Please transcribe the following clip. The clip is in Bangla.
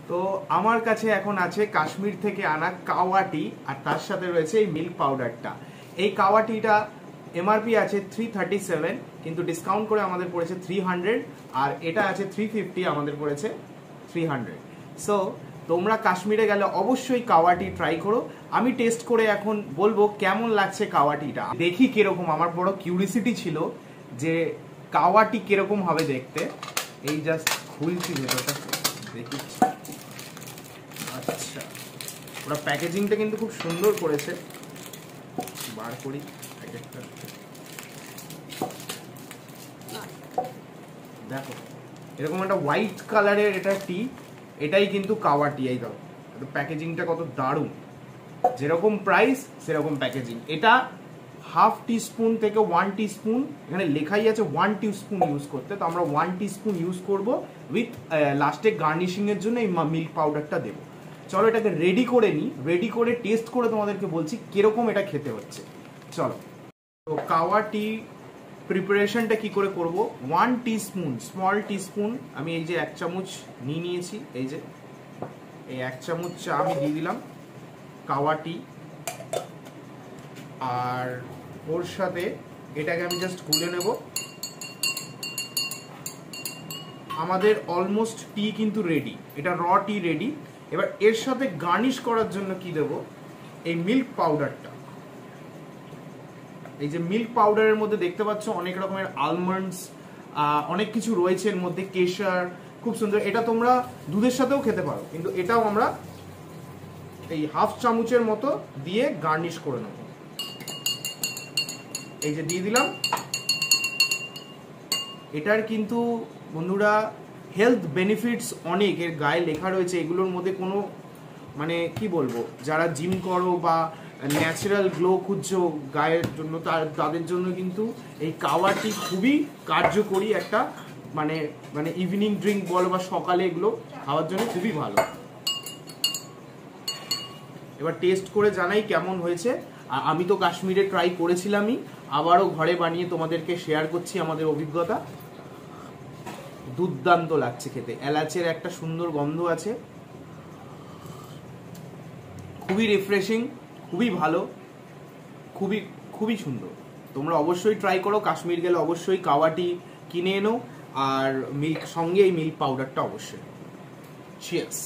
তো আমার কাছে এখন আছে কাশ্মীর থেকে আনা কাওয়া টি, আর তার সাথে রয়েছে এই মিল্ক পাউডারটা। এই কাওয়া টিটা এমআরপি আছে 337, কিন্তু ডিসকাউন্ট করে আমাদের পড়েছে 300, আর এটা আছে 350, আমাদের পড়েছে 300। সো তোমরা কাশ্মীরে গেলে অবশ্যই কাওয়া টি ট্রাই করো। আমি টেস্ট করে এখন বলবো কেমন লাগছে কাওয়া টিটা, দেখি কিরকম। আমার বড় কিউরিসিটি ছিল যে কাওয়া টি কিরকম হবে দেখতে। এই জাস্ট খুলছি ভেতরটা, দেখি। আচ্ছা, ওরা প্যাকেজিংটা কিন্তু খুব সুন্দর করেছে। বার করি প্যাকেটটা, দেখো এরকম একটা হোয়াইট কালারের এটা টি, এটাই কিন্তু কাওয়া টি। এই দাও প্যাকেজিংটা কত দারুণ, যেরকম প্রাইস সেরকম প্যাকেজিং। এটা হাফ টিস্পুন থেকে 1 টিস্পুন, এখানে লেখাই আছে 1 টিস্পুন ইউজ করতে, তো আমরা 1 টিস্পুন ইউজ করব উইথ লাস্টে গার্নিশিং এর জন্য এই মিল্ক পাউডারটা দেবো। চলো এটাকে রেডি করে নিই, রেডি করে টেস্ট করে তোমাদেরকে বলছি কিরকম এটা খেতে হচ্ছে। চলো, তো কাওয়া টি প্রিপারেশনটা কি করে করব। 1 টিস্পুন, স্মল টিস্পুন আমি এই যে 1 চামচ নিয়ে নিয়েছি, এই যে এই 1 চামচ চা আমি দিয়ে দিলাম কাওয়া টি, আর ওর সাথে এটাকে আমি জাস্ট গুলে নেব। আমাদের অলমোস্ট টি কিন্তু রেডি, এটা র টি রেডি। এবার এর সাথে গার্নিশ করার জন্য কি দেব, এই মিল্ক পাউডারটা। এই যে মিল্ক পাউডারের মধ্যে দেখতে পাচ্ছ অনেক রকমের আলমন্ডস, অনেক কিছু রয়েছে এর মধ্যে, কেশর, খুব সুন্দর। এটা তোমরা দুধের সাথেও খেতে পারো, কিন্তু এটাও আমরা এই হাফ চামচের মতো দিয়ে গার্নিশ করে নেব। এই যে দিয়ে দিলাম। এটার কিন্তু বন্ধুরা হেলথ বেনিফিটস অনেক, এর গায়ে লেখা রয়েছে। এগুলোর মধ্যে কোনো মানে কি বলবো, যারা জিম করো বা ন্যাচারাল গ্লো খুঁজছো গায়ের জন্য, তাদের জন্য কিন্তু এই কাওয়া টি খুবই কার্যকরী একটা মানে মানে ইভিনিং ড্রিঙ্ক বলো বা সকালে এগুলো খাওয়ার জন্য খুবই ভালো। এবার টেস্ট করে জানাই কেমন হয়েছে। আর আমি তো কাশ্মীরে ট্রাই করেছিলামই, আবারও ঘরে বানিয়ে তোমাদেরকে শেয়ার করছি আমাদের অভিজ্ঞতা। দুর্দান্ত লাগছে খেতে, এলাচের একটা সুন্দর গন্ধ আছে, খুবই রিফ্রেশিং, খুবই ভালো, খুবই খুবই সুন্দর। তোমরা অবশ্যই ট্রাই করো, কাশ্মীর গেলে অবশ্যই কাওয়া টি কিনে এনো, আর মিল্ক সঙ্গে এই মিল্ক পাউডারটা অবশ্যই। চিয়ার্স।